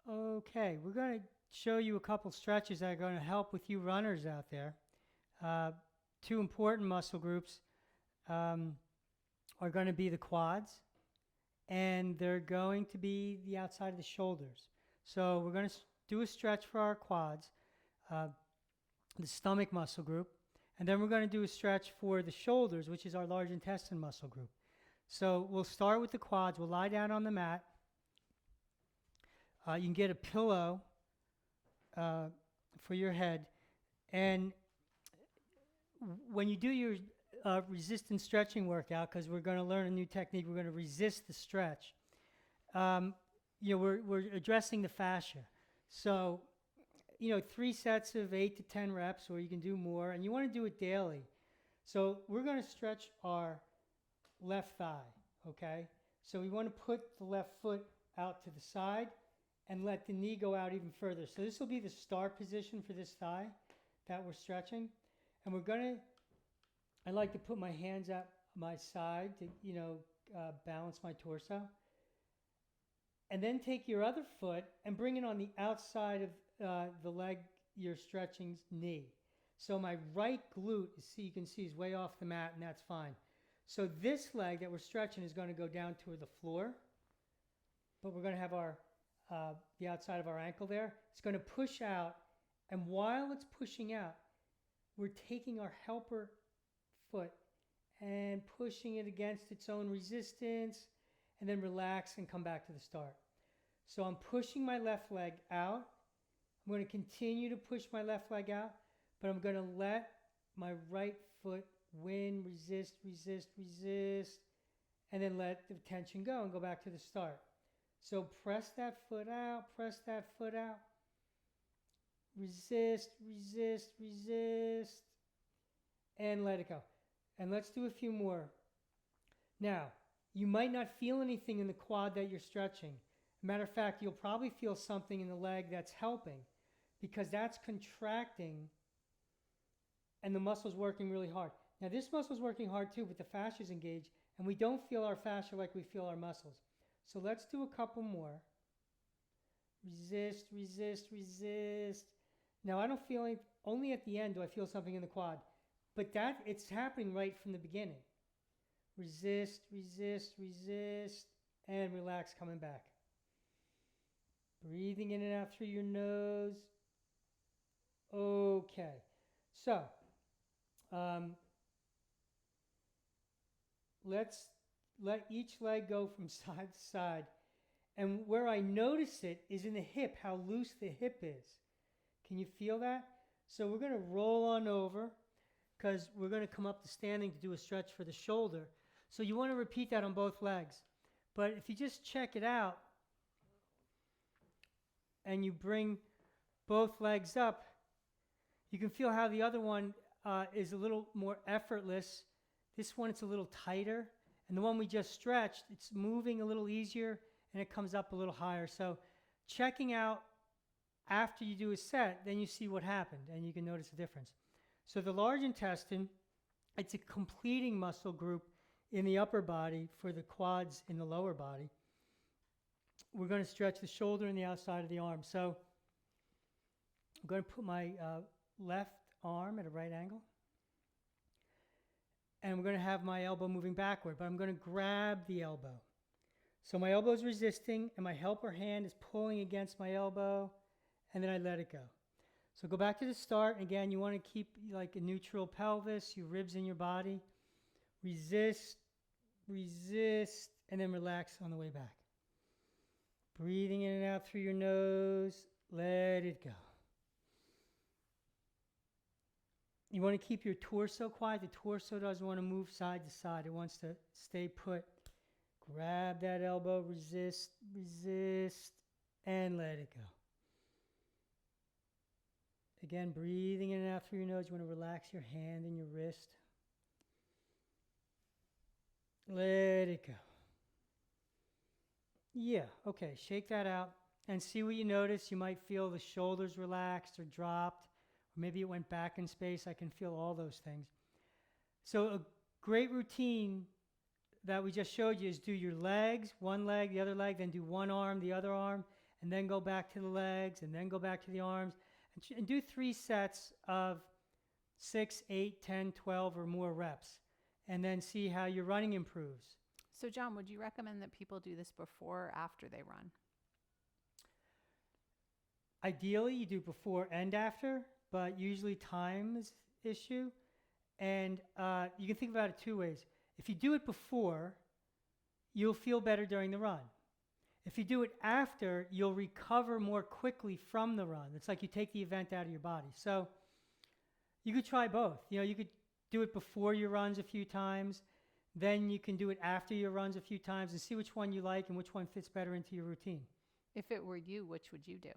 Okay, we're going to show you a couple stretches that are going to help with you runners out there. Two important muscle groups are going to be the quads, and they're going to be the outside of the shoulders. So we're going to do a stretch for our quads, the stomach muscle group, and then we're going to do a stretch for the shoulders, which is our large intestine muscle group. So we'll start with the quads. We'll lie down on the mat. You can get a pillow for your head. And when you do your resistance stretching workout, because we're going to learn a new technique, we're going to resist the stretch. We're addressing the fascia. So, 3 sets of 8 to 10 reps, or you can do more, and you want to do it daily. So we're going to stretch our left thigh, okay? So we want to put the left foot out to the side and let the knee go out even further. So this will be the start position for this thigh that we're stretching. And I like to put my hands at my side to, balance my torso. And then take your other foot and bring it on the outside of the leg you're stretching's knee. So my right glute, you can see, is way off the mat, and that's fine. So this leg that we're stretching is going to go down to the floor, but we're going to have the outside of our ankle there. It's going to push out, and while it's pushing out, we're taking our helper foot and pushing it against its own resistance, and then relax and come back to the start. So I'm pushing my left leg out. I'm going to continue to push my left leg out, but I'm going to let my right foot win, resist, and then let the tension go and go back to the start. So press that foot out, resist, and let it go. And let's do a few more. Now, you might not feel anything in the quad that you're stretching. Matter of fact, you'll probably feel something in the leg that's helping, because that's contracting and the muscle's working really hard. Now, this muscle's working hard too, but the fascia's engaged, and we don't feel our fascia like we feel our muscles. So let's do a couple more. Resist. Now, I don't feel any, only at the end do I feel something in the quad, but it's happening right from the beginning. Resist, and relax, coming back. Breathing in and out through your nose. Okay, so let's let each leg go from side to side. And where I notice it is in the hip, how loose the hip is. Can you feel that? So we're going to roll on over, because we're going to come up to standing to do a stretch for the shoulder. So you want to repeat that on both legs. But if you just check it out and you bring both legs up, you can feel how the other one is a little more effortless. This one, it's a little tighter. And the one we just stretched, it's moving a little easier, and it comes up a little higher. So checking out after you do a set, then you see what happened, and you can notice the difference. So the large intestine, it's a completing muscle group in the upper body for the quads in the lower body. We're going to stretch the shoulder and the outside of the arm. So I'm going to put my left arm at a right angle, and we're going to have my elbow moving backward, but I'm going to grab the elbow. So my elbow is resisting, and my helper hand is pulling against my elbow, and then I let it go. So go back to the start. Again, you want to keep like a neutral pelvis, your ribs in your body. Resist, and then relax on the way back. Breathing in and out through your nose. Let it go. You want to keep your torso quiet. The torso doesn't want to move side to side. It wants to stay put. Grab that elbow, resist, and let it go. Again, breathing in and out through your nose. You want to relax your hand and your wrist. Let it go. Yeah, okay, shake that out and see what you notice. You might feel the shoulders relaxed or dropped, or maybe it went back in space. I can feel all those things. So a great routine that we just showed you is do your legs, one leg, the other leg, then do one arm, the other arm, and and then go back to the legs, and then go back to the arms, and do 3 sets of 6, 8, 10, 12 or more reps, and then see how your running improves. So John, would you recommend that people do this before or after they run? Ideally, you do before and after, but usually time is the issue. And you can think about it 2 ways. If you do it before, you'll feel better during the run. If you do it after, you'll recover more quickly from the run. It's like you take the event out of your body. So you could try both. You could do it before your runs a few times, then you can do it after your runs a few times and see which one you like and which one fits better into your routine. If it were you, which would you do?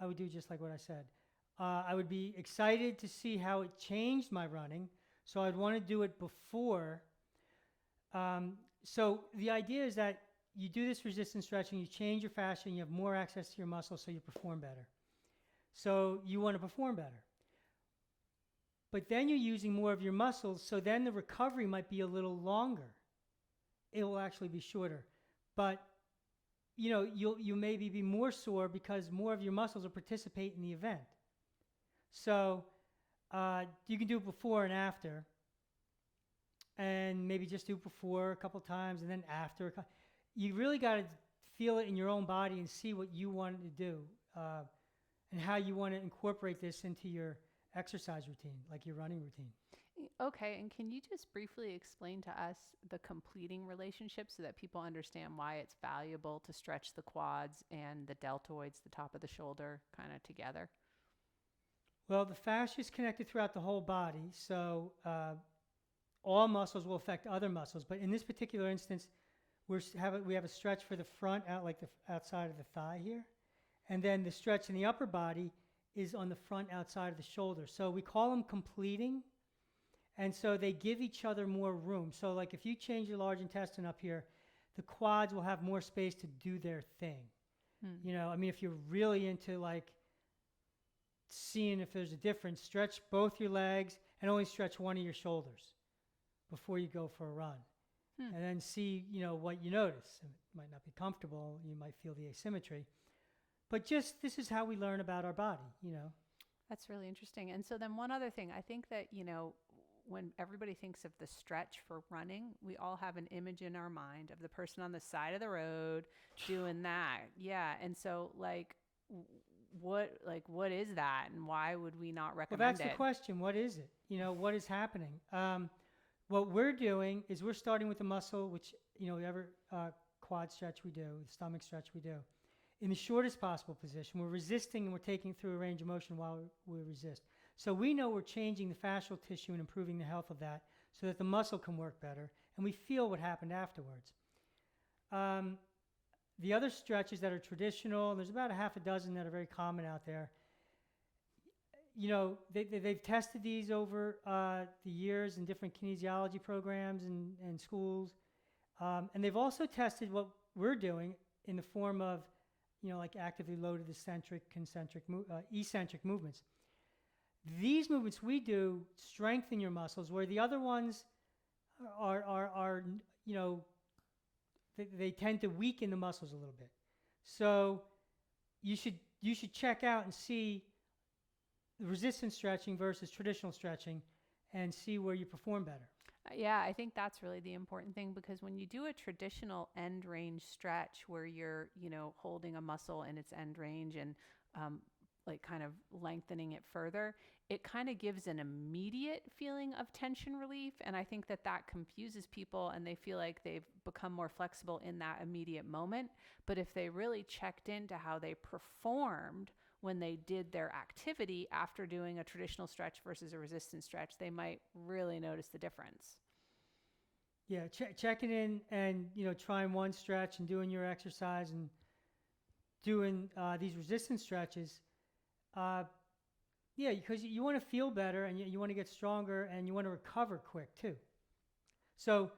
I would do just like what I said. I would be excited to see how it changed my running, so I'd want to do it before. So the idea is that you do this resistance stretching, you change your fascia, and you have more access to your muscles, so you perform better. So you want to perform better. But then you're using more of your muscles, so then the recovery might be a little longer. It will actually be shorter. But you'll maybe be more sore because more of your muscles will participate in the event. So you can do it before and after, and maybe just do it before a couple times and then after. You really got to feel it in your own body and see what you want to do and how you want to incorporate this into your exercise routine, like your running routine. Okay, and can you just briefly explain to us the completing relationship so that people understand why it's valuable to stretch the quads and the deltoids, the top of the shoulder, kind of together? Well, the fascia is connected throughout the whole body, so all muscles will affect other muscles. But in this particular instance, we have a stretch for the front, like the outside of the thigh here, and then the stretch in the upper body is on the front outside of the shoulder. So we call them completing, and so they give each other more room. So like if you change your large intestine up here, the quads will have more space to do their thing. If you're really into like seeing if there's a difference, stretch both your legs and only stretch one of your shoulders before you go for a run. And then see, what you notice. It might not be comfortable. You might feel the asymmetry. But just this is how we learn about our body, That's really interesting. And so then one other thing, I think that, when everybody thinks of the stretch for running, we all have an image in our mind of the person on the side of the road doing that. Yeah. And so what is that and why would we not recommend it? Well, that's the question. What is it? What is happening? What we're doing is we're starting with the muscle, which, whatever quad stretch we do, the stomach stretch we do, in the shortest possible position. We're resisting and we're taking through a range of motion while we resist. So we know we're changing the fascial tissue and improving the health of that so that the muscle can work better, and we feel what happened afterwards. The other stretches that are traditional, there's about a half a dozen that are very common out there. They've tested these over the years in different kinesiology programs and schools. And they've also tested what we're doing in the form of, like actively loaded eccentric movements. These movements we do strengthen your muscles, where the other ones are they tend to weaken the muscles a little bit. So you should check out and see the resistance stretching versus traditional stretching and see where you perform better. Yeah, I think that's really the important thing, because when you do a traditional end range stretch where you're, holding a muscle in its end range and kind of lengthening it further, it kind of gives an immediate feeling of tension relief. And I think that confuses people and they feel like they've become more flexible in that immediate moment. But if they really checked into how they performed when they did their activity after doing a traditional stretch versus a resistance stretch, they might really notice the difference. Yeah, checking in and, trying one stretch and doing your exercise and doing these resistance stretches. Because you want to feel better and you want to get stronger and you want to recover quick too. So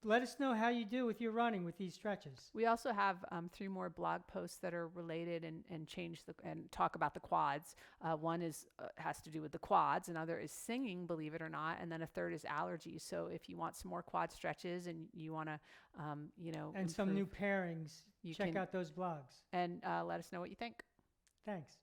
let us know how you do with your running with these stretches. We also have 3 more blog posts that are related and talk about the quads. One is has to do with the quads, another is singing, believe it or not, and then a third is allergies. So if you want some more quad stretches and you want to, And some new pairings, check can- out those blogs. and let us know what you think. Thanks.